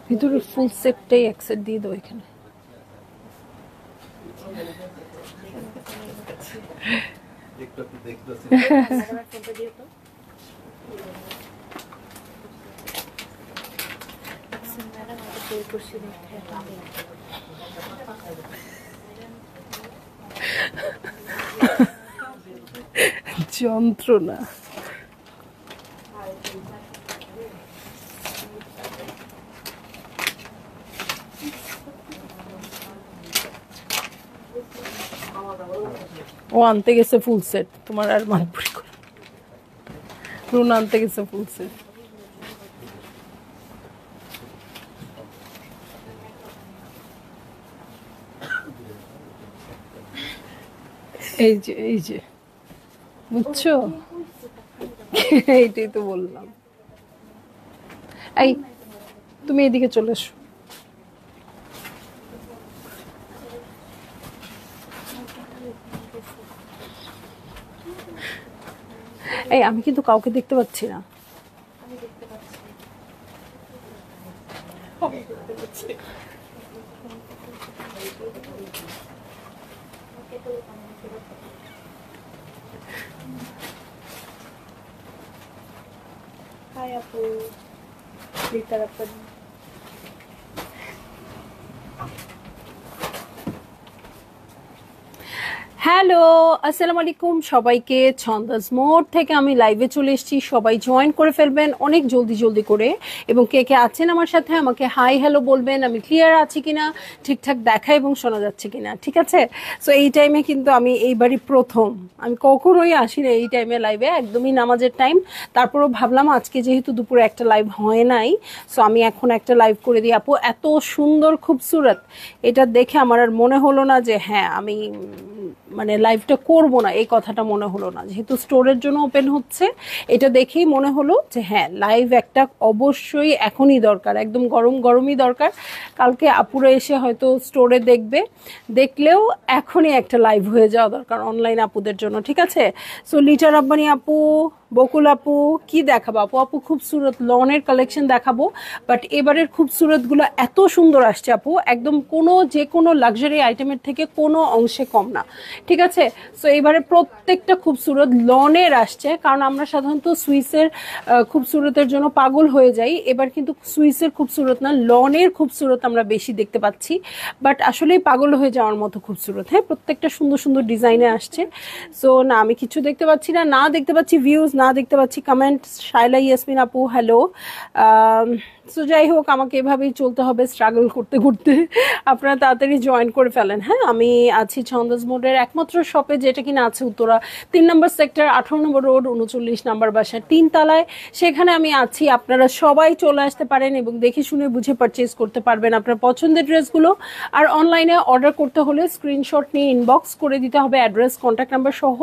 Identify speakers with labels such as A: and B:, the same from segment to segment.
A: ভিতরে ফুল সেটটাই এক সেট দিয়ে দাও এখানে। যন্ত্রণা। ও আনতে গেছে ফুল সেট, তোমার আর মানপুরি করে রুন আনতে গেছে ফুল সেট। এই যে বুঝছো, এইটাই তো বললাম। এই তুমি এদিকে চলে এসো। এই আমি কিন্তু কাউকে দেখতে পাচ্ছি না। Hi Apu, Lita Rapan. Hello, আসসালামু আলাইকুম সবাইকে। ছন্দাস মোড থেকে আমি লাইভে চলে এসেছি, সবাই জয়েন করে ফেলবেন অনেক জলদি করে। এবং কে কে আছেন আমার সাথে আমাকে হাই হ্যালো বলবেন, আমি ক্লিয়ার আছি কিনা, ঠিকঠাক দেখা এবং শোনা যাচ্ছে কিনা। ঠিক আছে, সো এই টাইমে কিন্তু আমি এইবারই প্রথম, আমি কখনোই আসি না এই টাইমে লাইভে, একদমই নামাজের টাইম। তারপরও ভাবলাম আজকে যেহেতু দুপুরে একটা লাইভ হয় নাই, সো আমি এখন একটা লাইভ করে দিই। আপু এত সুন্দর খুবসুরত, এটা দেখে আমার আর মনে হলো না যে হ্যাঁ আমি মানে লাইভটা করব না, এই কথাটা মনে হলো না। যেহেতু স্টোরের জন্য ওপেন হচ্ছে, এটা দেখেই মনে হলো যে হ্যাঁ লাইভ একটা অবশ্যই এখনই দরকার, একদম গরমই দরকার। কালকে আপুরা এসে হয়তো স্টোরে দেখবে, দেখলেও এখনই একটা লাইভ হয়ে যাওয়া দরকার অনলাইন আপুদের জন্য। ঠিক আছে, সো লিটা রাব্বানি আপু, বকুল আপু কি দেখাবো? আপু খুবসুরত লনের কালেকশন দেখাবো, বাট এবারের খুবসুরতগুলো এত সুন্দর আসছে আপু, একদম যে কোনো লাক্সারি আইটেমের থেকে কোনো অংশে কম না। ঠিক আছে, সো এবারে প্রত্যেকটা খুবসুরত লনের আসছে, কারণ আমরা সাধারণত সুইসের খুবসুরতের জন্য পাগল হয়ে যাই। এবার কিন্তু সুইসের খুবসুরত না, লনের খুবসুরত আমরা বেশি দেখতে পাচ্ছি, বাট আসলেই পাগল হয়ে যাওয়ার মতো খুবসুরত। হ্যাঁ, প্রত্যেকটা সুন্দর ডিজাইনে আসছে। সো না আমি কিছু দেখতে পাচ্ছি না দেখতে পাচ্ছি ভিউজ, না দেখতে পাচ্ছি কমেন্ট। শাইলা ইয়াসমিন আপু হ্যালো। সো যাই হোক, আমাকে এভাবেই চলতে হবে স্ট্রাগল করতে। আপনারা তাড়াতাড়ি জয়েন করে ফেলেন। হ্যাঁ, আমি আছি ছন্দাস মোডের একমাত্র শপে, যেটা কিনা আছে উত্তরা 3 নম্বর সেক্টর, 18 নম্বর রোড, 39 নম্বর বাসা, 3 তলায়। সেখানে আমি আছি, আপনারা সবাই চলে আসতে পারেন এবং দেখে শুনে বুঝে পারচেজ করতে পারবেন আপনার পছন্দের ড্রেসগুলো। আর অনলাইনে অর্ডার করতে হলে স্ক্রিনশট নিয়ে ইনবক্স করে দিতে হবে অ্যাড্রেস, কন্ট্যাক্ট নাম্বার সহ।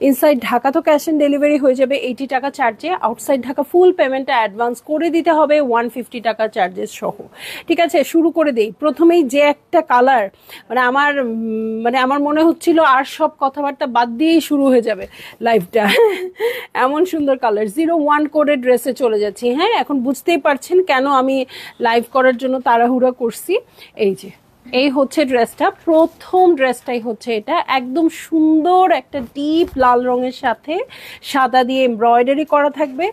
A: ইনসাইড ঢাকা তো ক্যাশ অন ডেলিভারি হয়ে যাবে 80 টাকা চার্জে, আউটসাইড ঢাকা ফুল পেমেন্টটা অ্যাডভান্স করে দিতে হবে 150 টাকা চার্জেস সহ। ঠিক আছে, শুরু করে দেই। প্রথমেই যে একটা কালার, মানে আমার মনে হচ্ছিল আর সব কথাবার্তা বাদ দিয়েই শুরু হয়ে যাবে লাইভটা, এমন সুন্দর কালার। 01 কোডের ড্রেসে চলে যাচ্ছি। হ্যাঁ, এখন বুঝতেই পারছেন কেন আমি লাইভ করার জন্য তাড়াহুড়া করছি। এই হচ্ছে ড্রেসটা, প্রথম ড্রেসটাই হচ্ছে এটা, একদম সুন্দর একটা ডিপ লাল রঙের সাথে সাদা দিয়ে এমব্রয়ডারি করা থাকবে।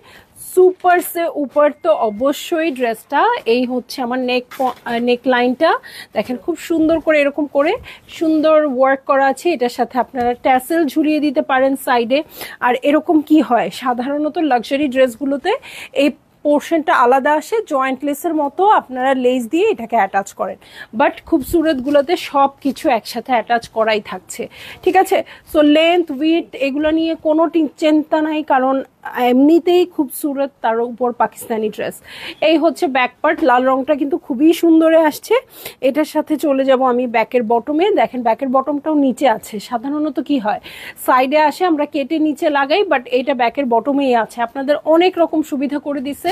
A: সুপার সে উপর তো অবশ্যই ড্রেসটা। এই হচ্ছে আমার নেক লাইনটা দেখেন, খুব সুন্দর করে এরকম করে সুন্দর ওয়ার্ক করা আছে। এটার সাথে আপনারা ট্যাসেল ঝুলিয়ে দিতে পারেন সাইডে। আর এরকম কি হয় সাধারণত লাক্সারি ড্রেসগুলোতে এই পোর্শনটা আলাদা আসে, জয়েন্ট লেসের মতো আপনারা লেস দিয়ে এটাকে অ্যাটাচ করেন, বাট খুবসুরতগুলোতে সব কিছু একসাথে অ্যাটাচ করাই থাকছে। ঠিক আছে, সো লেন্থ উইথ এগুলো নিয়ে কোনো চিন্তা নাই, কারণ এমনিতেই খুবসুরত, তার উপর পাকিস্তানি ড্রেস। এই হচ্ছে ব্যাক পার্ট, লাল রংটা কিন্তু খুবই সুন্দরে আসছে। এটার সাথে চলে যাব আমি ব্যাকের বটমে। দেখেন ব্যাকের বটমটাও নিচে আছে, সাধারণত কি হয় সাইডে আসে আমরা কেটে নিচে লাগাই, বাট এইটা ব্যাকের বটমেই আছে। আপনাদের অনেক রকম সুবিধা করে দিছে।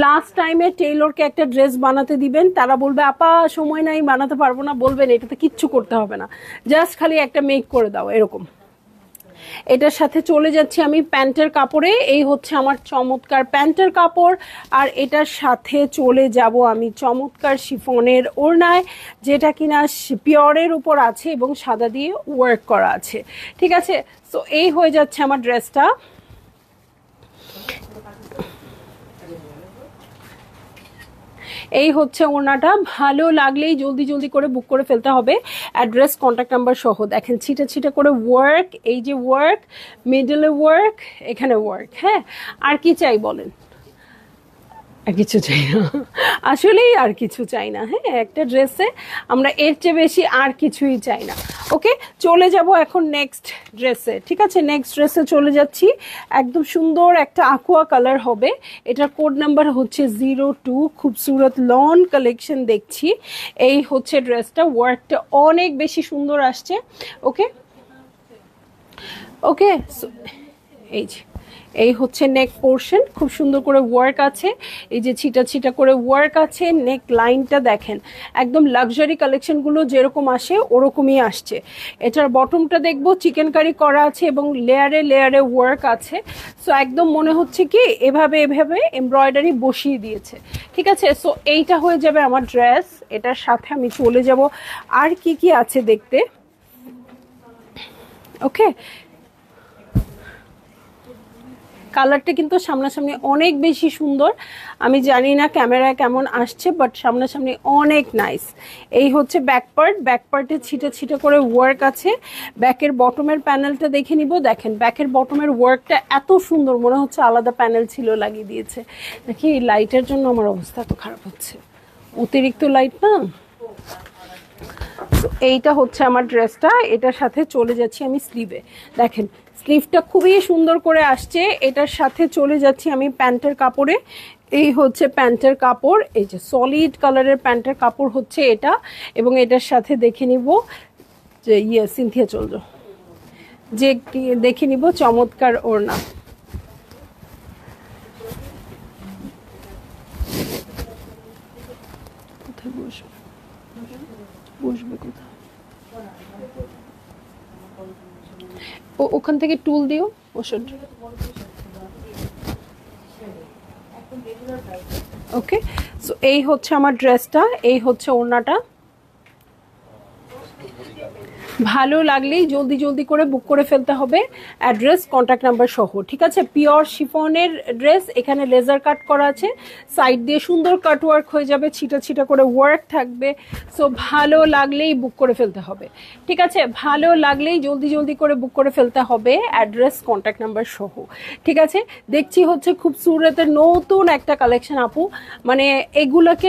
A: লাস্ট টাইমে টেইলরকে একটা ড্রেস বানাতে দিবেন, তারা বলবে আপা সময় নাই বানাতে পারবো না, বলবেন এটাতে কিচ্ছু করতে হবে না, জাস্ট খালি একটা মেক করে দাও এরকম। এটার সাথে চলে যাচ্ছি আমি প্যান্টের কাপড়ে। এই হচ্ছে আমার চমৎকার প্যান্টের কাপড়। আর এটার সাথে চলে যাব আমি চমৎকার শিফনের ওড়নায়, যেটা কিনা পিওরের উপর আছে এবং সাদা দিয়ে ওয়ার্ক করা আছে। ঠিক আছে, সো এই হয়ে যাচ্ছে আমার ড্রেসটা। এই হচ্ছে ওড়নাটা। ভালো লাগলেই জলদি জলদি করে বুক করে ফেলতে হবে, অ্যাড্রেস কন্ট্যাক্ট নাম্বার সহ। দেখেন ছিটা ছিটা করে ওয়ার্ক, এই যে ওয়ার্ক, মিডলে ওয়ার্ক, এখানে ওয়ার্ক। হ্যাঁ, আর কি চাই বলেন? আর কিছু চাই না, আসলেই আর কিছু চাই না। হ্যাঁ, একটা ড্রেসে আমরা এর চেয়ে বেশি আর কিছুই চাই না। ওকে, চলে যাব এখন নেক্সট ড্রেসে। ঠিক আছে, নেক্সট ড্রেসে চলে যাচ্ছি। একদম সুন্দর একটা আকুয়া কালার হবে, এটার কোড নাম্বার হচ্ছে 02। খুবসুরত লন কালেকশন দেখছি। এই হচ্ছে ড্রেসটা, ওয়ার্কটা অনেক বেশি সুন্দর আসছে। ওকে ওকে, এই যে এই হচ্ছে নেক পোর্শন, খুব সুন্দর করে ওয়ার্ক আছে, এই যে ছিটা ছিটা করে ওয়ার্ক আছে। নেক লাইনটা দেখেন, একদম লাক্সারি কালেকশনগুলো যেরকম আসে ওরকমই আসছে। এটার বটমটা দেখবো চিকেন কারি করা আছে এবং লেয়ারে লেয়ারে ওয়ার্ক আছে। সো একদম মনে হচ্ছে কি এভাবে এভাবে এমব্রয়ডারি বসিয়ে দিয়েছে। ঠিক আছে, সো এইটা হয়ে যাবে আমার ড্রেস। এটার সাথে আমি চলে যাব আর কি কি আছে দেখতে। ওকে, কালারটা কিন্তু সামনাসামনি অনেক বেশি সুন্দর। আমি জানি না ক্যামেরায় কেমন আসছে, বাট সামনাসামনি অনেক নাইস। এই হচ্ছে ব্যাক পার্ট, ব্যাক পার্টে ছিটে ছিটে করে ওয়ার্ক আছে। ব্যাকের বটমের প্যানেলটা দেখে নিব। দেখেন ব্যাকের বটমের ওয়ার্কটা এত সুন্দর, মনে হচ্ছে আলাদা প্যানেল ছিল লাগিয়ে দিয়েছে। দেখি লাইটের জন্য আমার অবস্থা এত খারাপ হচ্ছে, অতিরিক্ত লাইট না। এইটা হচ্ছে আমার ড্রেসটা। এটার সাথে চলে যাচ্ছি আমি স্লিভে। দেখেন স্লিভটা খুবই সুন্দর করে আসছে। এটার সাথে চলে যাচ্ছি আমি প্যান্টের কাপড়ে। এই হচ্ছে প্যান্টের কাপড়, এই যে সলিড কালারের প্যান্টের কাপড় হচ্ছে এটা। এবং এটার সাথে দেখে নিব যে সিনথিয়া চল যাও, যে দেখে নিব চমৎকার ওড়না। কোথায় বসবো, বসবে কোথায়? ওখান থেকে টুল দিও ওষুধ। ওকে, সো এই হচ্ছে আমার ড্রেসটা, এই হচ্ছে ওড়নাটা। ভালো লাগলেই জলদি জলদি করে বুক করে ফেলতে হবে, অ্যাড্রেস কন্ট্যাক্ট নাম্বার সহ। ঠিক আছে, পিওর শিফনের ড্রেস, এখানে লেজার কাট করা আছে, সাইড দিয়ে সুন্দর কাট ওয়ার্ক হয়ে যাবে, ছিটা ছিটা করে ওয়ার্ক থাকবে। সো ভালো লাগলেই বুক করে ফেলতে হবে। ঠিক আছে, ভালো লাগলেই জলদি জলদি করে বুক করে ফেলতে হবে, অ্যাড্রেস কন্ট্যাক্ট নাম্বার সহ। ঠিক আছে, দেখছি হচ্ছে খুবসুরতের নতুন একটা কালেকশন আপু, মানে এগুলাকে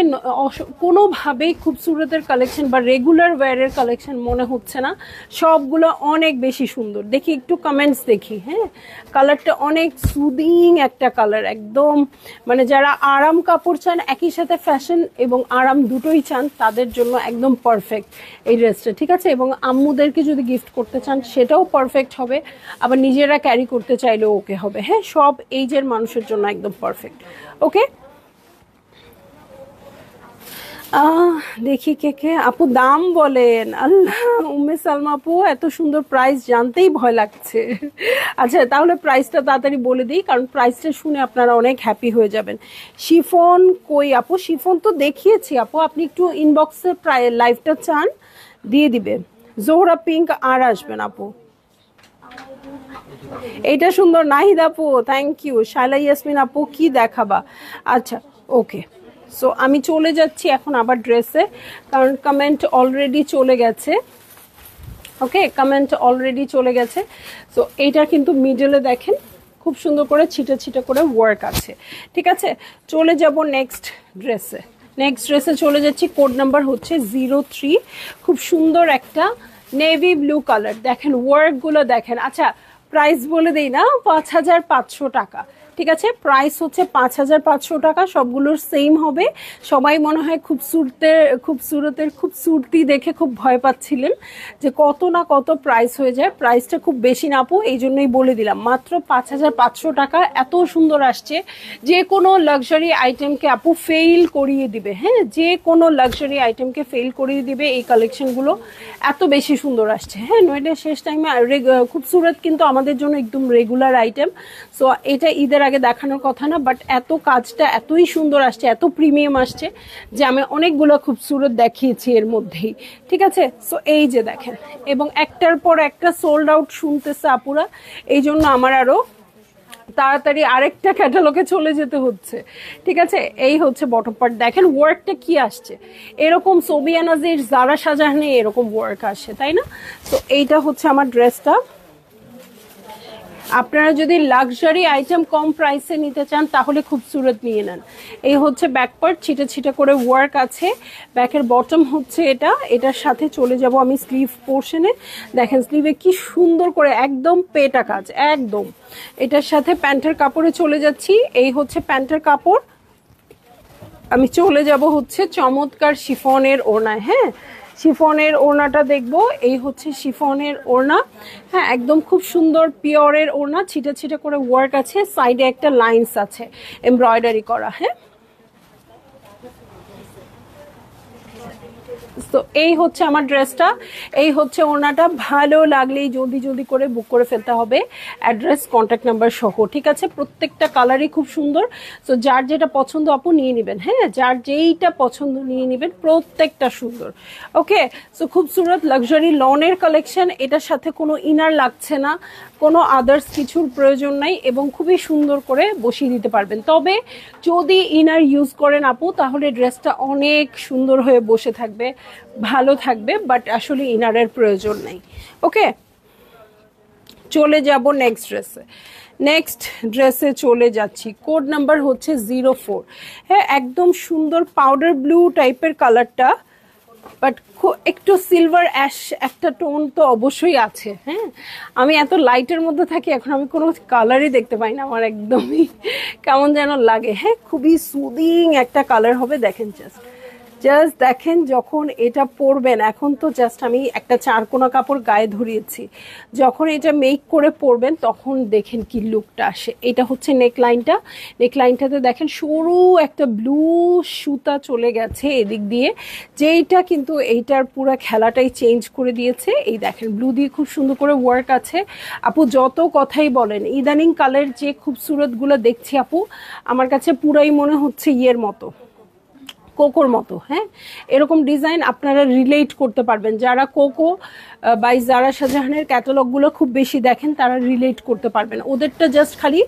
A: কোনোভাবেই খুবসুরতের কালেকশন বা রেগুলার ওয়্যারের কালেকশন মনে হচ্ছে না, সবগুলো অনেক বেশি সুন্দর। দেখি একটু কমেন্টস দেখি। হ্যাঁ, কালারটা অনেক সুদিং একটা কালার, একদম মানে যারা আরাম কাপড় চান, একই সাথে ফ্যাশন এবং আরাম দুটোই চান, তাদের জন্য একদম পারফেক্ট এই ড্রেসটা। ঠিক আছে, এবং আম্মুদেরকে যদি গিফট করতে চান সেটাও পারফেক্ট হবে, আবার নিজেরা ক্যারি করতে চাইলেও ওকে হবে। হ্যাঁ, সব এইজের মানুষের জন্য একদম পারফেক্ট। ওকে, দেখি কে কে আপু দাম বলেন। আল্লাহ, উম্মে সালমা আপু এত সুন্দর প্রাইস জানতেই ভয় লাগছে। আচ্ছা, তাহলে প্রাইসটা তাড়াতাড়ি বলে দিই, কারণ প্রাইসটা শুনে আপনারা অনেক হ্যাপি হয়ে যাবেন। শিফন কই আপু? শিফন তো দেখিয়েছি আপু, আপনি একটু ইনবক্সে লাইভটা চান দিয়ে দিবে। জোহরা পিঙ্ক আর আসবেন আপু, এইটা সুন্দর। নাহিদ আপু থ্যাংক ইউ। শাইলা ইয়াসমিন আপু কি দেখাবা? আচ্ছা ওকে, সো আমি চলে যাচ্ছি এখন আবার ড্রেসে, কারণ কমেন্ট অলরেডি চলে গেছে। ওকে, কমেন্ট অলরেডি চলে গেছে। সো এইটা কিন্তু মিডলে দেখেন খুব সুন্দর করে ছিটা ছিটা করে ওয়ার্ক আছে। ঠিক আছে, চলে যাব নেক্সট ড্রেসে। নেক্সট ড্রেসে চলে যাচ্ছি, কোড নাম্বার হচ্ছে 03। খুব সুন্দর একটা নেভি ব্লু কালার, দেখেন ওয়ার্কগুলো দেখেন। আচ্ছা প্রাইস বলে দেই না, 5500 টাকা। ঠিক আছে, প্রাইস হচ্ছে 5500 টাকা। সবগুলোর সেম হবে। সবাই মনে হয় খুবসুরতি দেখে খুব ভয় পাচ্ছিলেন যে কত না কত প্রাইস হয়ে যায়। প্রাইসটা খুব বেশি না আপু, এই জন্যই বলে দিলাম মাত্র 5500 টাকা। এত সুন্দর আসছে, যে কোনো লাক্সারি আইটেমকে আপু ফেল করিয়ে দিবে। হ্যাঁ, যে কোনো লাক্সারি আইটেমকে ফেল করিয়ে দিবে এই কালেকশনগুলো, এত বেশি সুন্দর আসছে। হ্যাঁ, নইলে শেষ টাইমে খুবসুরত কিন্তু আমাদের জন্য একদম রেগুলার আইটেম। সো এটা ঈদের আগে দেখানোর কথা না, বাট এত কাজটা এতই সুন্দর আসছে, এত প্রিমিয়াম আসছে যে আমি অনেকগুলো খুবসুরত দেখিয়েছি এর মধ্যেই। ঠিক আছে, সো এই যে দেখেন, এবং একটার পর একটা সোল্ড আউট শুনতেছে আপুরা, এই জন্য আমার আরো তাড়াতাড়ি আরেকটা ক্যাটালগে চলে যেতে হচ্ছে। ঠিক আছে, এই হচ্ছে বটম পার্ট, দেখেন ওয়ার্কটা কি আসছে। এরকম সোবিয়া নাজির, জারা শাহজাহানে এরকম ওয়ার্ক আসে, তাই না? তো এইটা হচ্ছে আমার ড্রেসটা। আপনারা যদি লাক্সারি আইটেম কম প্রাইসে নিতে চান তাহলে খুবসুরত নিয়ে নেন। এই হচ্ছে ব্যাক পার্ট, ছিটে ছিটে করে ওয়ার্ক আছে। ব্যাকের বটম হচ্ছে এটা। এটার সাথে চলে যাব আমি স্লিভ পোর্শনে। দেখেন স্লিভে কি সুন্দর করে একদম পেটা কাজ একদম। এটার সাথে প্যান্টের কাপড়ে চলে যাচ্ছি। এই হচ্ছে প্যান্টের কাপড়। আমি চলে যাব হচ্ছে চমৎকার শিফনের ওড়নায়। হ্যাঁ, শিফনের ওড়নাটা দেখবো। এই হচ্ছে শিফনের ওড়না। হ্যাঁ, একদম খুব সুন্দর পিওরের ওড়না, ছিটা ছিটা করে ওয়ার্ক আছে, সাইডে একটা লাইন্স আছে এমব্রয়ডারি করা। হ্যাঁ, তো এই হচ্ছে আমার ড্রেসটা, এই হচ্ছে ওড়নাটা। ভালো লাগলেই জলদি জলদি করে বুক করে ফেলতে হবে, অ্যাড্রেস কন্ট্যাক্ট নাম্বার সহ। ঠিক আছে, প্রত্যেকটা কালারই খুব সুন্দর। তো যার যেটা পছন্দ আপু নিয়ে নেবেন। হ্যাঁ, যার যেইটা পছন্দ নিয়ে নেবেন, প্রত্যেকটা সুন্দর। ওকে, সো খুবসুরত লাক্সারি লনের কালেকশন। এটার সাথে কোনো ইনার লাগছে না, কোনো আদার্স কিছুর প্রয়োজন নাই, এবং খুবই সুন্দর করে বসিয়ে দিতে পারবেন। তবে যদি ইনার ইউজ করেন আপু, তাহলে ড্রেসটা অনেক সুন্দর হয়ে বসে থাকবে, ভালো থাকবে, বাট আসলে ইনারের প্রয়োজন নেই। ওকে, চলে যাব নেক্সট ড্রেসে। নেক্সট ড্রেসে চলে যাচ্ছি, কোড নাম্বার হচ্ছে 04। হ্যাঁ, একদম সুন্দর পাউডার ব্লু টাইপের কালারটা, বাট একটু সিলভার অ্যাশ একটা টোন তো অবশ্যই আছে। হ্যাঁ, আমি এত লাইটের মধ্যে থাকি, এখন আমি কোনো কালারই দেখতে পাই না, আমার একদমই কেমন যেন লাগে। হ্যাঁ, খুবই সুদিং একটা কালার হবে। দেখেন জাস্ট দেখেন, যখন এটা পরবেন, এখন তো জাস্ট আমি একটা চারকোনা কাপড় গায়ে ধরিয়েছি, যখন এটা মেক করে পরবেন তখন দেখেন কি লুকটা আসে। এটা হচ্ছে নেকলাইনটা। নেকলাইনটাতে দেখেন সরু একটা ব্লু সুতা চলে গেছে এদিক দিয়ে, যেইটা কিন্তু এইটার পুরো খেলাটাই চেঞ্জ করে দিয়েছে। এই দেখেন ব্লু দিয়ে খুব সুন্দর করে ওয়ার্ক আছে। আপু যত কথাই বলেন, ইদানিং কালের যে খুবসুরতগুলো দেখছি আপু, আমার কাছে পুরাই মনে হচ্ছে ইয়ের মতো, কোকোর মতো। হ্যাঁ, এরকম ডিজাইন আপনারা রিলেট করতে পারবেন। যারা কোকো বাই জারা শাহজাহানের ক্যাটালগুলো খুব বেশি দেখেন, তারা রিলেট করতে পারবেন। ওদেরটা জাস্ট খালি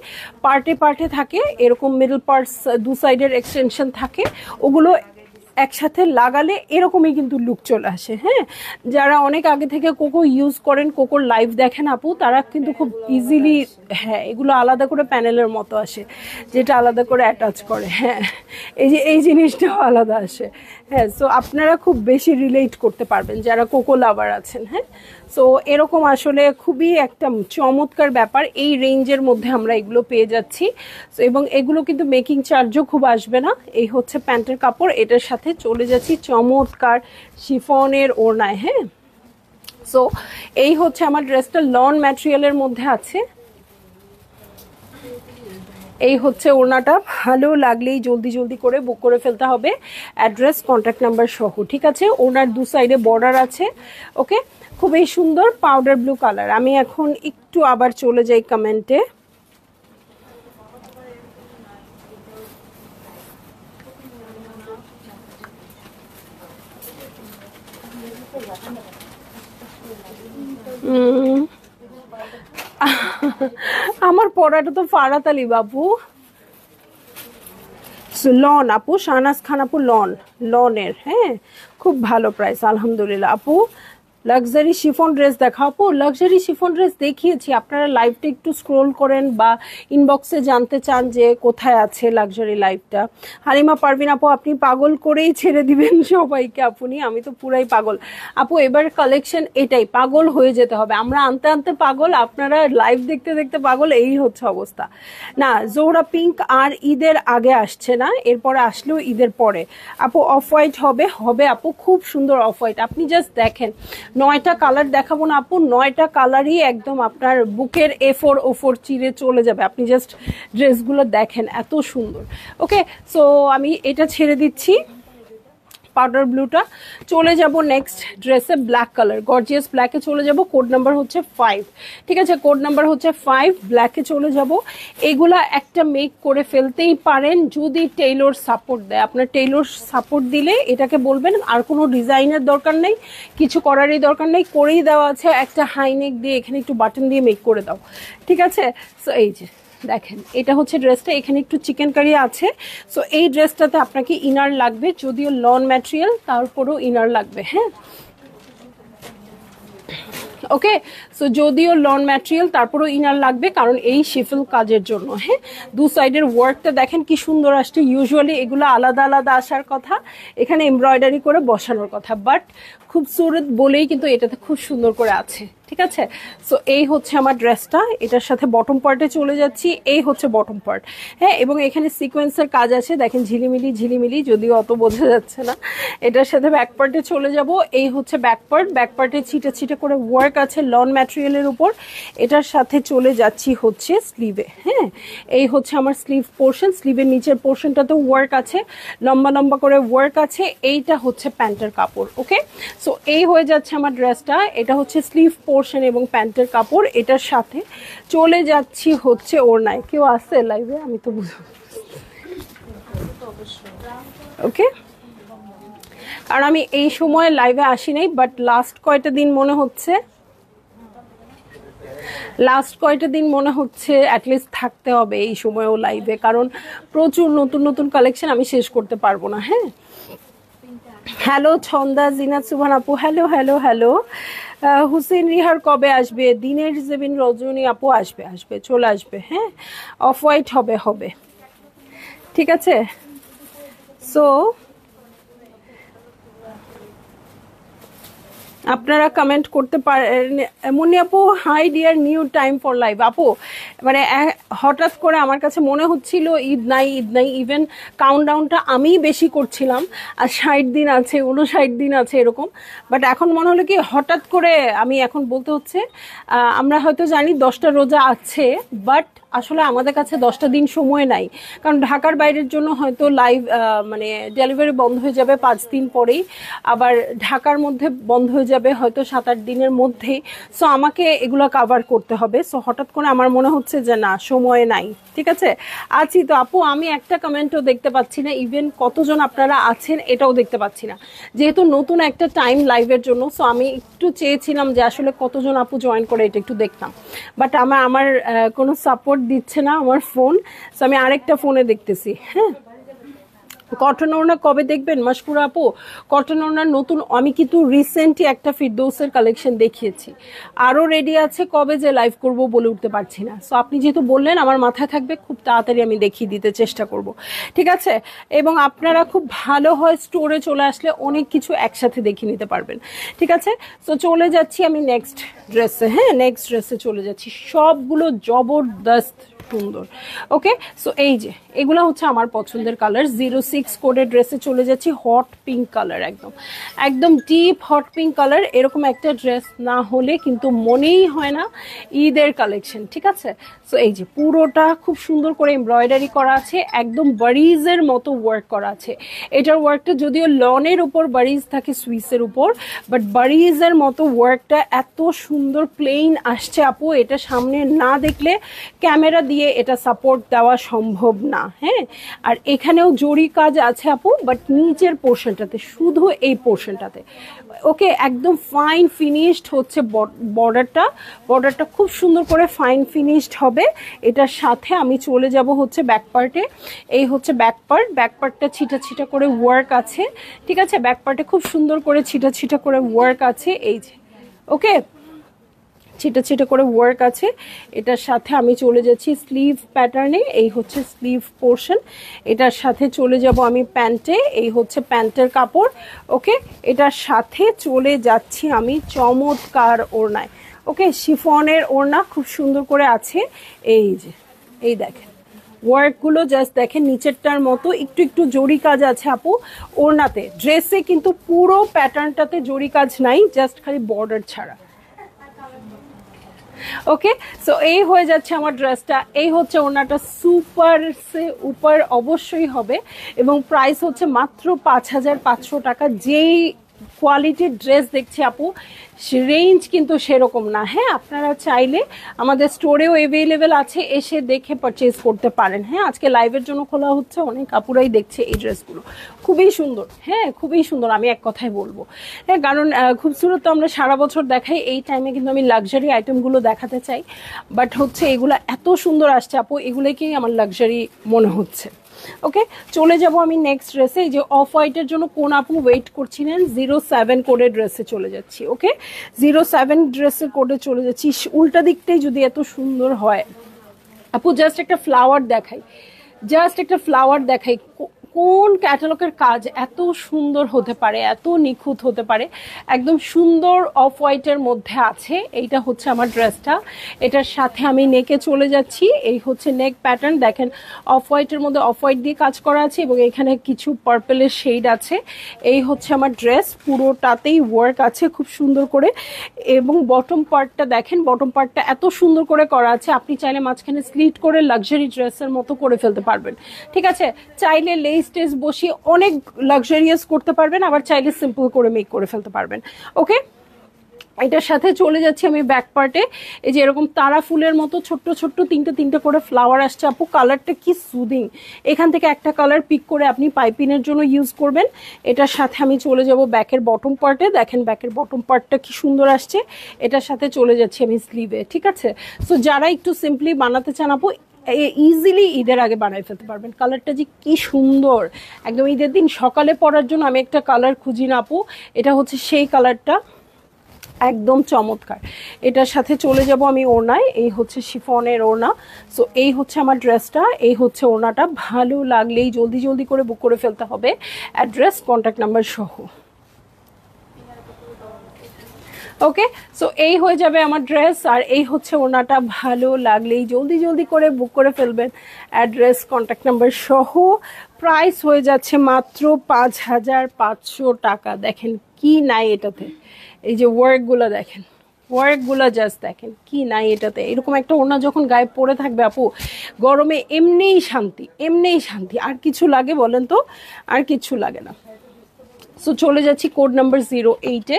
A: পার্টে পার্টে থাকে, এরকম মিডল পার্টস দু সাইডের এক্সটেনশন থাকে, ওগুলো একসাথে লাগালে এরকমই কিন্তু লুক চলে আসে। হ্যাঁ, যারা অনেক আগে থেকে কোকো ইউজ করেন, কোকোর লাইভ দেখেন আপু, তারা কিন্তু খুব ইজিলি, হ্যাঁ, এগুলো আলাদা করে প্যানেলের মতো আসে, যেটা আলাদা করে অ্যাটাচ করে। হ্যাঁ, এই জিনিসটাও আলাদা আসে। হ্যাঁ, সো আপনারা খুব বেশি রিলেট করতে পারবেন যারা কোকো লাভার আছেন। হ্যাঁ, সো এরকম আসলে খুবই একটা চমৎকার ব্যাপার। এই রেঞ্জের মধ্যে আমরা এগুলো পেয়ে যাচ্ছি। সো এবং এগুলো কিন্তু মেকিং চার্জও খুব আসবে না। এই হচ্ছে প্যান্টের কাপড়। এটার সাথে চলে যাচ্ছি চমৎকার শিফনের ওড়নায়। হ্যাঁ, সো এই হচ্ছে আমার ড্রেসটা, লন ম্যাটেরিয়ালের মধ্যে আছে। এই হচ্ছে ওড়নাটা। ভালো লাগলেই জলদি জলদি করে বুক করে ফেলতে হবে, অ্যাড্রেস কন্ট্যাক্ট নাম্বার সহ। ঠিক আছে, ওড়নার দু সাইডে বর্ডার আছে। ওকে, খুবই সুন্দর পাউডার ব্লু কালার। আমি এখন একটু আবার চলে যাই কমেন্টে। আমার পড়াটা তো ফারাত আলী বাবু। লন আপু, শাহনাজ খান আপু, লনের, হ্যাঁ খুব ভালো প্রাইস আলহামদুলিল্লাহ। আপু লাক্সারি শিফন ড্রেস দেখাও। আপু লাক্সারি শিফন ড্রেস দেখিয়েছি, আপনারা লাইভটা একটু স্ক্রোল করেন বা ইনবক্সে জানতে চান যে কোথায় আছে লাক্সারি লাইভটা। হালিমা পারভিন আপু আপনি পাগল করেই ছেড়ে দিবেন সবাইকে আপনি, আমি তো পুরাই পাগল আপু। এবার কালেকশন এটাই, পাগল হয়ে যেতে হবে, আমরা আনতে আনতে পাগল, আপনারা লাইভ দেখতে দেখতে পাগল, এই হচ্ছে অবস্থা। না জোহরা পিঙ্ক আর ঈদের আগে আসছে না, এরপরে আসলেও ঈদের পরে। আপু অফ হোয়াইট হবে, হবে আপু, খুব সুন্দর অফ হোয়াইট। আপনি জাস্ট দেখেন 9টা কালার দেখাবো না আপু, 9টা কালারই একদম আপনার বুকের A4 চিরে চলে যাবে। আপনি জাস্ট ড্রেসগুলো দেখেন এত সুন্দর। ওকে সো আমি এটা ছেড়ে দিচ্ছি পাউডার ব্লুটা, চলে যাব নেক্সট ড্রেসে ব্ল্যাক কালার, গর্জিয়াস ব্ল্যাকে চলে যাব। কোড নাম্বার হচ্ছে 5, ঠিক আছে, কোড নাম্বার হচ্ছে 5, ব্ল্যাকে চলে যাব। এগুলা একটা মেক করে ফেলতেই পারেন যদি টেইলর সাপোর্ট দেয়। আপনার টেইলর সাপোর্ট দিলে এটাকে বলবেন আর কোনো ডিজাইনের দরকার নেই, কিছু করারই দরকার নেই, করেই দেওয়া আছে, একটা হাইনেক দিয়ে এখানে একটু বাটন দিয়ে মেক করে দাও, ঠিক আছে। সো এই যে দেখেন এটা হচ্ছে ড্রেসটা, এখানে একটু চিকেন কারি আছে। সো এই ড্রেসটাতে আপনাকে ইনার লাগবে, যদিও লন ম্যাটেরিয়াল তারপরেও ইনার লাগবে, হ্যাঁ ওকে। সো যদিও লন ম্যাটেরিয়াল তারপরেও ইনার লাগবে, কারণ এই শিফল কাজের জন্য। হ্যাঁ দু সাইডের ওয়ার্কটা দেখেন কি সুন্দর আসছে। ইউজুয়ালি এগুলো আলাদা আলাদা আসার কথা, এখানে এমব্রয়ডারি করে বসানোর কথা, বাট খুবসুরত বলেই কিন্তু এটাতে খুব সুন্দর করে আছে, ঠিক আছে। সো এই হচ্ছে আমার ড্রেসটা, এটার সাথে বটম পার্টে চলে যাচ্ছি, এই হচ্ছে বটম পার্ট, হ্যাঁ এবং এখানে সিকোয়েন্সের কাজ আছে দেখেন, ঝিলিমিলি ঝিলিমিলি, যদিও অত বোঝা যাচ্ছে না। এটার সাথে ব্যাক পার্টে চলে যাব, এই হচ্ছে ব্যাক পার্ট, ব্যাক পার্টে ছিটে ছিটে করে ওয়ার্ক আছে লন ম্যাটেরিয়ালের উপর। এটার সাথে চলে যাচ্ছি হচ্ছে স্লিভে, হ্যাঁ এই হচ্ছে আমার স্লিভ পোর্শন, স্লিভের নিচের পোর্শনটাতে ওয়ার্ক আছে, লম্বা লম্বা করে ওয়ার্ক আছে। এইটা হচ্ছে প্যান্টের কাপড়, ওকে। সো এই হয়ে যাচ্ছে আমার ড্রেসটা, এটা হচ্ছে স্লিভ পোর্শন এবং প্যান্টের কাপড়। এটার সাথে চলে যাচ্ছি হচ্ছে ওড়নায়। কেউ আছে লাইভে? আমি তো বুঝি ওকে, কারণ আমি এই সময় লাইভে আসি নাই, বাট লাস্ট কয়টা দিন মনে হচ্ছে অ্যাটলিস্ট থাকতে হবে এই সময়ও লাইভে, কারণ প্রচুর নতুন নতুন কালেকশন আমি শেষ করতে পারবো না। হ্যাঁ হ্যালো ছন্দা, জিনাত, সুবহান আপু, হ্যালো হ্যালো হ্যালো। হুসেন রিহার কবে আসবে? দিনের জেবিন রজনী আপু আসবে, আসবে চলে আসবে, হ্যাঁ অফ হোয়াইট হবে, হবে ঠিক আছে। সো আপনারা কমেন্ট করতে পারেন। মুন্নি আপু high deer, new time for live. আপু মানে হঠাৎ করে আমার কাছে মনে হচ্ছিল ঈদ নাই ঈদ নাই, ইভেন কাউন্টডাউনটা আমি বেশি করছিলাম, আর 60 দিন আছে 59 দিন আছে এরকম, বাট এখন মনে হলো কি হঠাৎ করে আমি এখন বলতে হচ্ছে আমরা হয়তো জানি 10টা রোজা আছে, বাট আসলে আমাদের কাছে 10টা দিন সময় নাই, কারণ ঢাকার বাইরের জন্য হয়তো লাইভ মানে ডেলিভারি বন্ধ হয়ে যাবে 5 দিন পরেই, আবার ঢাকার মধ্যে বন্ধ হয়ে যাবে হয়তো 7-8 দিনের মধ্যেই। সো আমাকে এগুলো কাভার করতে হবে। সো হঠাৎ করে আমার মনে হচ্ছে যে না সময় নাই, ঠিক আছে। আছি তো আপু, আমি একটা কমেন্টও দেখতে পাচ্ছি না, ইভেন কতজন আপনারা আছেন এটাও দেখতে পাচ্ছি না, যেহেতু নতুন একটা টাইম লাইভের জন্য। সো আমি একটু চেয়েছিলাম যে আসলে কতজন আপু জয়েন করে এটা একটু দেখতাম, বাট আমার কোনো সাপোর্ট দিচ্ছে না আমার ফোন। সো আমি আরেকটা ফোনে দেখতেছি। হ্যাঁ কটন ওড়না কবে দেখবেন মাশকুরা আপু? কটন ওড়নার নতুন আমি কিন্তু রিসেন্টলি একটা ফিরদৌসের কালেকশন দেখিয়েছি, আরও রেডি আছে, কবে যে লাইভ করব বলে উঠতে পারছি না। সো আপনি যেহেতু বললেন আমার মাথায় থাকবে, খুব তাড়াতাড়ি আমি দেখিয়ে দিতে চেষ্টা করব, ঠিক আছে। এবং আপনারা খুব ভালো হয় স্টোরে চলে আসলে অনেক কিছু একসাথে দেখিয়ে নিতে পারবেন, ঠিক আছে। সো চলে যাচ্ছি আমি নেক্সট ড্রেসে, হ্যাঁ নেক্সট ড্রেসে চলে যাচ্ছি, সবগুলো জবরদস্ত সুন্দর, ওকে। সো এই যে এগুলো হচ্ছে আমার পছন্দের কালার, 06 কোডের ড্রেসে চলে যাচ্ছি, হট পিঙ্ক কালার, একদম একদম ডিপ হট পিঙ্ক কালার। এরকম একটা ড্রেস না হলে কিন্তু মনেই হয় না ঈদের কালেকশন, ঠিক আছে। সো এই যে পুরোটা খুব সুন্দর করে এমব্রয়ডারি করা আছে, একদম বারিজের মতো ওয়ার্ক করা আছে। এটার ওয়ার্কটা যদিও লনের উপর বারিজ থাকে সুইসের উপর, বাট বারিজের মতো ওয়ার্কটা এত সুন্দর প্লেন আসছে আপু, এটা সামনে না দেখলে ক্যামেরা দিয়ে দিয়ে এটা সাপোর্ট দেওয়া সম্ভব না। হ্যাঁ, আর এখানেও জরি কাজ আছে আপু, বাট নিচের পোর্শনটাতে, শুধু এই পোর্শনটাতে। ওকে, একদম ফাইন ফিনিশড হচ্ছে বর্ডারটা খুব সুন্দর করে ফাইন ফিনিশড হবে। এটার সাথে আমি চলে যাব হচ্ছে ব্যাক পার্টে। এই হচ্ছে ব্যাক পার্টটা ছিটা ছিটা করে ওয়ার্ক আছে, ঠিক আছে। ব্যাক পার্টে খুব সুন্দর করে ছিটা ছিটা করে ওয়ার্ক আছে, এই যে ওকে, ছিটা ছিটা করে ওয়ার্ক আছে। এটার সাথে আমি চলে যাচ্ছি স্লিভ প্যাটার্নে, এই হচ্ছে স্লিভ পোর্শন। এটার সাথে চলে যাব আমি প্যান্টে, এই হচ্ছে প্যান্টের কাপড়। ওকে, এটার সাথে চলে যাচ্ছি আমি চমৎকার ওড়নায়। ওকে, শিফনের ওড়না খুব সুন্দর করে আছে, এই যে এই দেখেন ওয়ার্কগুলো জাস্ট দেখেন, নিচেরটার মতো একটু একটু জরি কাজ আছে আপু ওড়নাতে। ড্রেসে কিন্তু পুরো প্যাটার্নটাতে জরি কাজ নাই, জাস্ট খালি বর্ডার ছাড়া। ওকে, সো এই হয়ে যাচ্ছে আমার ড্রেসটা। এই হচ্ছে ওড়নাটা, সুপার সে উপর অবশ্যই হবে, এবং প্রাইস হচ্ছে মাত্র 5500 টাকা। যেই কোয়ালিটির ড্রেস দেখছি আপু, রেঞ্জ কিন্তু সেরকম না। হ্যাঁ, আপনারা চাইলে আমাদের স্টোরেও অ্যাভেলেবেল আছে, এসে দেখে পারচেজ করতে পারেন। হ্যাঁ, আজকে লাইভের জন্য খোলা হচ্ছে, অনেক আপুরাই দেখছে এই ড্রেসগুলো, খুবই সুন্দর। হ্যাঁ, খুবই সুন্দর, আমি এক কথায় বলবো। হ্যাঁ, কারণ খুবসুরত তো আমরা সারা বছর দেখাই, এই টাইমে কিন্তু আমি লাক্সারি আইটেমগুলো দেখাতে চাই, বাট হচ্ছে এগুলো এত সুন্দর আসছে আপু, এগুলোকেই আমার লাক্সারি মনে হচ্ছে। ওকে, চলে যাব আমি নেক্সট ড্রেসে। এই যে অফ হোয়াইটের জন্য কোন আপু ওয়েট করছিলেন, 07 কোডের ড্রেসে চলে যাচ্ছি। ওকে, 07 ড্রেসের কোডে চলে যাচ্ছি। উল্টা দিকটাই যদি এত সুন্দর হয় আপু, জাস্ট একটা ফ্লাওয়ার দেখাই, কোন ক্যাটালগের কাজ এত সুন্দর হতে পারে, এত নিখুঁত হতে পারে, একদম সুন্দর অফ হোয়াইটের মধ্যে আছে। এইটা হচ্ছে আমার ড্রেসটা। এটার সাথে আমি নেকে চলে যাচ্ছি, এই হচ্ছে নেক প্যাটার্ন দেখেন, অফ হোয়াইটের মধ্যে অফ হোয়াইট দিয়ে কাজ করা আছে, এবং এখানে কিছু পার্পেলের শেড আছে। এই হচ্ছে আমার ড্রেস, পুরোটাতেই ওয়ার্ক আছে খুব সুন্দর করে, এবং বটম পার্টটা দেখেন, বটম পার্টটা এত সুন্দর করে করা আছে, আপনি চাইলে মাঝখানে স্লিট করে লাক্সারি ড্রেসের মতো করে ফেলতে পারবেন, ঠিক আছে। চাইলে লেস টেস বসিয়ে অনেক লাক্সারিয়াস করতে পারবেন, আবার চাইলে সিম্পল করে মেক করে ফেলতে পারবেন। ওকে, এটার সাথে চলে যাচ্ছি আমি ব্যাক পার্টে। এই যে এরকম তারা ফুলের মতো ছোট্ট ছোট্ট তিনটে করে ফ্লাওয়ার আসছে আপু, কালারটা কি সুদিং। এখান থেকে একটা কালার পিক করে আপনি পাইপিনের জন্য ইউজ করবেন। এটার সাথে আমি চলে যাব ব্যাকের বটম পার্টে, দেখেন ব্যাকের বটম পার্টটা কি সুন্দর আসছে। এটার সাথে চলে যাচ্ছি আমি স্লিভে, ঠিক আছে। সো যারা একটু সিম্পলি বানাতে চান আপু, ইজিলি ঈদের আগে বানাই ফেলতে পারবেন। কালারটা যে কি সুন্দর, একদম ঈদের দিন সকালে পরার জন্য আমি একটা কালার খুঁজি না আপু, এটা হচ্ছে সেই কালারটা, একদম চমৎকার। এটার সাথে চলে যাব আমি ওড়নায়, এই হচ্ছে শিফনের ওড়না। সো এই হচ্ছে আমার ড্রেসটা, এই হচ্ছে ওড়নাটা। ভালো লাগলেই জলদি জলদি করে বুক করে ফেলতে হবে, অ্যাড্রেস কন্ট্যাক্ট নাম্বার সহ। ওকে, সো এই হয়ে যাবে আমার ড্রেস, আর এই হচ্ছে ওড়নাটা। ভালো লাগলেই জলদি জলদি করে বুক করে ফেলবেন, অ্যাড্রেস কন্ট্যাক্ট নাম্বার সহ। প্রাইস হয়ে যাচ্ছে মাত্র 5500 টাকা। দেখেন কি নাই এটাতে, এই যে ওয়ার্কগুলো দেখেন, ওয়ার্কগুলো জাস্ট দেখেন কি নাই এটাতে। এরকম একটা ওড়না যখন গায়ে পরে থাকবে আপু, গরমে এমনিই শান্তি, এমনিই শান্তি। আর কিছু লাগে বলেন তো? আর কিছু লাগে না। সো চলে যাচ্ছি কোড নাম্বার 08-এ।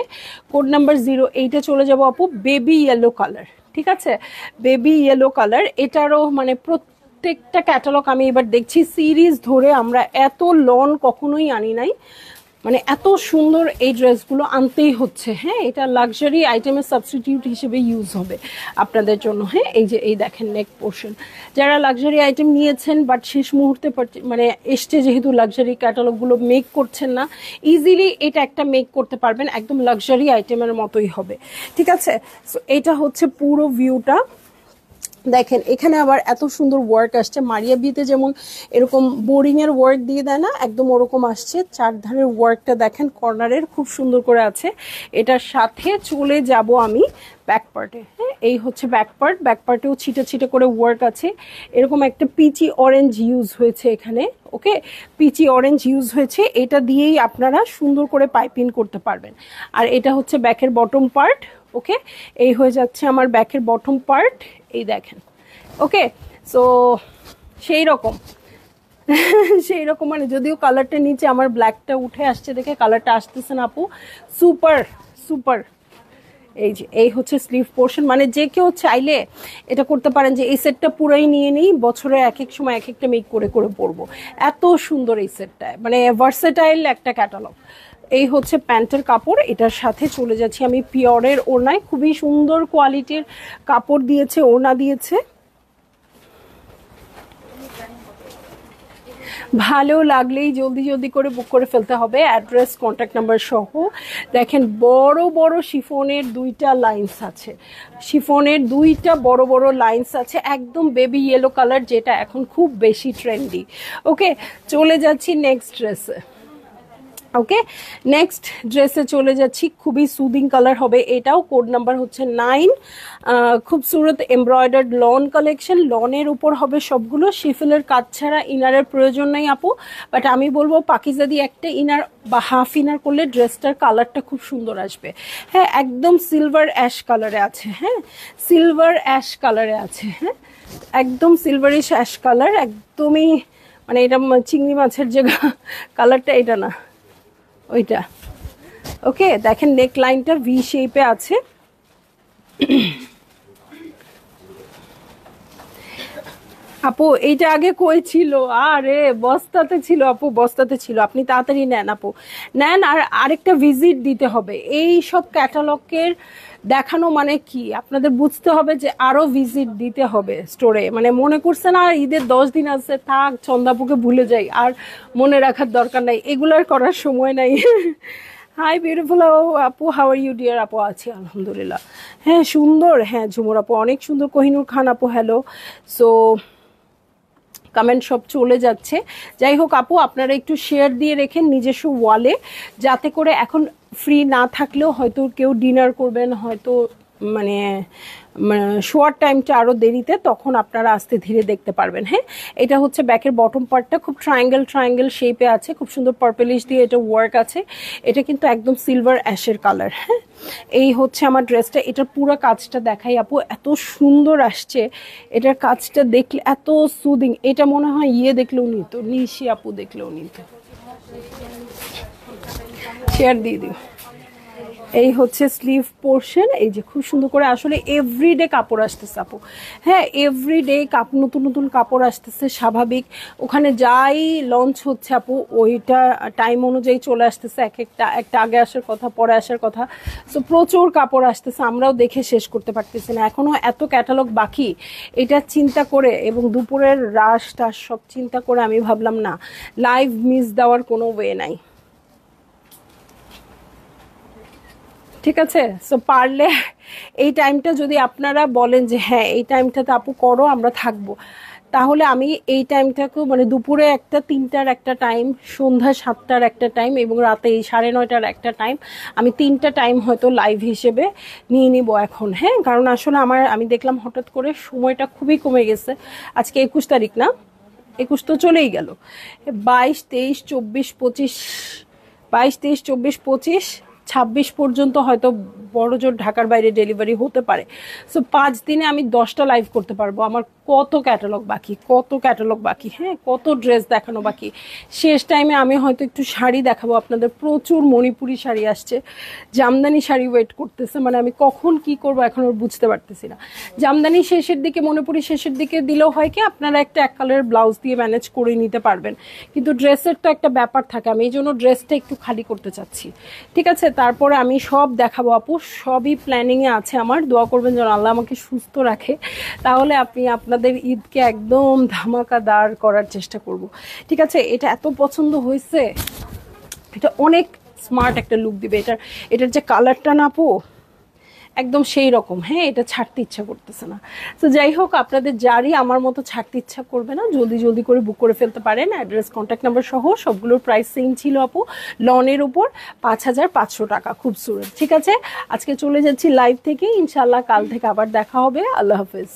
A: কোড নাম্বার 08-এ চলে যাব আপু, বেবি ইয়েলো কালার, ঠিক আছে, বেবি ইয়েলো কালার। এটারও মানে প্রত্যেকটা ক্যাটালগ আমি এবার দেখছি, সিরিজ ধরে আমরা এত লন কখনোই আনি নাই, মানে এত সুন্দর এই ড্রেসগুলো আনতেই হচ্ছে। হ্যাঁ, এটা লাক্সারি আইটেমের সাবস্টিটিউট হিসেবে ইউজ হবে আপনাদের জন্য। হ্যাঁ, এই যে এই দেখেন নেক পোর্শন, যারা লাক্সারি আইটেম নিয়েছেন বাট শেষ মুহূর্তে মানে এসছে, যেহেতু লাক্সারি ক্যাটালগুলো মেক করছেন না, ইজিলি এটা একটা মেক করতে পারবেন, একদম লাক্সারি আইটেমের মতোই হবে, ঠিক আছে। সো এটা হচ্ছে পুরো ভিউটা দেখেন। এখানে আবার এত সুন্দর ওয়ার্ক আসছে, মারিয়া বিতে যেমন এরকম বোরিং এর ওয়ার্ক দিয়ে দেয় না, একদম ওরকম আসছে। চারধারের ওয়ার্কটা দেখেন, কর্নারের খুব সুন্দর করে আছে। এটার সাথে চলে যাব আমি ব্যাক পার্টে। হ্যাঁ, এই হচ্ছে ব্যাক পার্ট, ব্যাক পার্টেও ছিটে ছিটে করে ওয়ার্ক আছে। এরকম একটা পিচি অরেঞ্জ ইউজ হয়েছে এখানে। ওকে, পিচি অরেঞ্জ ইউজ হয়েছে, এটা দিয়েই আপনারা সুন্দর করে পাইপিং করতে পারবেন। আর এটা হচ্ছে ব্যাকের বটম পার্ট। ওকে, এই হয়ে যাচ্ছে আমার ব্যাকের বটম পার্ট, এই দেখেন। ওকে, সো সেই রকম সেই রকম, মানে যদিও কালারটা নিচে আমার ব্ল্যাকটা উঠে আসছে দেখে কালারটা আসতেছে না আপু, সুপার সুপার। এই যে এই হচ্ছে স্লিভ পোর্শন, মানে যে কেউ চাইলে এটা করতে পারেন যে এই সেটটা পুরাই নিয়ে নিই, বছরে এক এক সময় এক একটা মেক করে করে পরবো। এত সুন্দর এই সেটটা, মানে ভার্সেটাইল একটা ক্যাটালগ। এই হচ্ছে প্যান্টের কাপড়, এটার সাথে চলে যাচ্ছি আমি পিওরের ওড়নায়। খুবই সুন্দর কোয়ালিটির কাপড় দিয়েছে, ওড়না দিয়েছে। ভালো লাগলেই জলদি জলদি করে বুক করে ফেলতে হবে, অ্যাড্রেস কন্ট্যাক্ট নাম্বার সহ। দেখেন বড় বড় শিফনের দুইটা লাইন্স আছে, শিফনের দুইটা বড় বড় লাইন্স আছে, একদম বেবি ইয়েলো কালার, যেটা এখন খুব বেশি ট্রেন্ডি। ওকে, চলে যাচ্ছি নেক্সট ড্রেসে। ওকে, নেক্সট ড্রেসে চলে যাচ্ছি, খুবই সুদিং কালার হবে, এটাও কোড নাম্বার হচ্ছে 9। খুবসুরত এমব্রয়ডার্ড লন কালেকশন, লনের উপর হবে সবগুলো, শিফলের কাজ ছাড়া ইনারের প্রয়োজন নেই আপু, বাট আমি বলবো পাকিজা দিয়ে একটা ইনার বা হাফ ইনার করলে ড্রেসটার কালারটা খুব সুন্দর আসবে। হ্যাঁ, একদম সিলভার অ্যাশ কালারে আছে, হ্যাঁ সিলভার অ্যাশ কালারে আছে, হ্যাঁ একদম সিলভারিশ অ্যাশ কালার, একদমই মানে এটা চিংড়ি মাছের যে কালারটা এটা না, ওইটা। ওকে, দেখেন নেক লাইনটা ভি শেপে আছে। আপু এইটা আগে কই ছিল? আরে বস্তাতে ছিল আপু, বস্তাতে ছিল, আপনি তাড়াতাড়ি নেন আপু, নেন। আর আরেকটা ভিজিট দিতে হবে এই সব ক্যাটালগের দেখানো, মানে কি আপনাদের বুঝতে হবে যে আরো ভিজিট দিতে হবে স্টোরে। মানে মনে করছেন আর ঈদের 10 দিন আছে, থাক চন্দাপুকে ভুলে যাই, আর মনে রাখার দরকার নাই, এগুলার করার সময় নাই। হাই বিউটিফুল আপু, হাউ আর ইউ ডিয়ার? আপু আছি আলহামদুলিল্লাহ। হ্যাঁ সুন্দর, হ্যাঁ ঝুমুর আপু অনেক সুন্দর। কোহিনুর খান আপু হ্যালো। সো কমেন্ট সব চলে যাচ্ছে। যাই হোক আপু, আপনারা একটু শেয়ার দিয়ে রেখেন নিজস্ব ওয়ালে, যাতে করে এখন ফ্রি না থাকলেও হয়তো কেউ ডিনার করবেন, হয়তো মানে শোয়ার টাইমটা আরও দেরিতে, তখন আপনারা আস্তে ধীরে দেখতে পারবেন। হ্যাঁ, এটা হচ্ছে ব্যাকের বটম পার্টটা, খুব ট্রায়াঙ্গেল শেপে আছে, খুব সুন্দর পার্পেলিশ দিয়ে এটা ওয়ার্ক আছে। এটা কিন্তু একদম সিলভার অ্যাশের কালার। হ্যাঁ, এই হচ্ছে আমার ড্রেসটা, এটার পুরো কাজটা দেখাই আপু, এত সুন্দর আসছে এটার কাজটা, দেখলে এত সুদিং। এটা মনে হয় ইয়ে দেখলেও নিত, নিশি আপু দেখলেও নিত। শেয়ার দিয়ে দিও। এই হচ্ছে স্লিভ পোর্শন, এই যে খুব সুন্দর করে, আসলে এভরিডে কাপড় আসতেছে আপু। হ্যাঁ, এভরিডে কাপড়, নতুন নতুন কাপড় আসতেছে, স্বাভাবিক। ওখানে যাই লঞ্চ হচ্ছে আপু, ওইটা টাইম অনুযায়ী চলে আসতেছে, একটা আগে আসার কথা, পরে আসার কথা। সো প্রচুর কাপড় আসতেছে, আমরাও দেখে শেষ করতে পারতেছি না, এখনো এত ক্যাটালগ বাকি। এটা চিন্তা করে এবং দুপুরের রাশ টাশ সব চিন্তা করে আমি ভাবলাম না, লাইভ মিস দেওয়ার কোনো ওয়ে নাই। ঠিক আছে, সো পারলে এই টাইমটা যদি আপনারা বলেন যে হ্যাঁ এই টাইমটাতে আপু করো, আমরা থাকবো, তাহলে আমি এই টাইমটাকেও, মানে দুপুরে একটা, 3টার একটা টাইম, সন্ধ্যা 7টার একটা টাইম, এবং রাতে এই 9:30টার একটা টাইম, আমি 3টা টাইম হয়তো লাইভ হিসেবে নিয়ে নিব এখন। হ্যাঁ, কারণ আসলে আমি দেখলাম হঠাৎ করে সময়টা খুবই কমে গেছে। আজকে 21 তারিখ না, 21 তো চলেই গেল, 22, 23, 24, 25, 22, 23, 24, 25, 26 পর্যন্ত হয়তো বড় জোর ঢাকার বাইরে ডেলিভারি হতে পারে। সো 5 দিনে আমি 10টা লাইভ করতে পারবো। আমার কত ক্যাটালগ বাকি, কত ক্যাটালগ বাকি, হ্যাঁ কত ড্রেস দেখানো বাকি। শেষ টাইমে আমি হয়তো একটু শাড়ি দেখাবো আপনাদের, প্রচুর মণিপুরি শাড়ি আসছে, জামদানি শাড়ি ওয়েট করতেছে, মানে আমি কখন কি করব এখন আর বুঝতে পারতেছি না। জামদানি শেষের দিকে, মণিপুরি শেষের দিকে দিলেও হয় কি আপনারা একটা এক কালারের ব্লাউজ দিয়ে ম্যানেজ করে নিতে পারবেন, কিন্তু ড্রেসের তো একটা ব্যাপার থাকে, আমি এই জন্য ড্রেসটা একটু খালি করতে চাচ্ছি। ঠিক আছে, তারপরে আমি সব দেখাবো আপু, সবই প্ল্যানিংয়ে আছে আমার। দোয়া করবেন যেন আল্লাহ আমাকে সুস্থ রাখে, তাহলে আপনি আপনাদের ঈদকে একদম ধামাকাদার করার চেষ্টা করব। ঠিক আছে, এটা এত পছন্দ হয়েছে, এটা অনেক স্মার্ট একটা লুক দিবে। এটার যে কালারটা না আপু একদম সেই রকম। হ্যাঁ, এটা ছাড়তে ইচ্ছা করতেছে না। তো যাই হোক, আপনাদের যারই আমার মতো ছাড়তে ইচ্ছা করবে না, জলদি জলদি করে বুক করে ফেলতে পারেন। অ্যাড্রেস কন্ট্যাক্ট নাম্বার সহ সবগুলোর প্রাইস সেম ছিল আপু, লনের উপর 5500 টাকা, খুব সুন্দর। ঠিক আছে, আজকে চলে যাচ্ছি লাইভ থেকে, ইনশাল্লাহ কাল থেকে আবার দেখা হবে। আল্লাহ হাফেজ।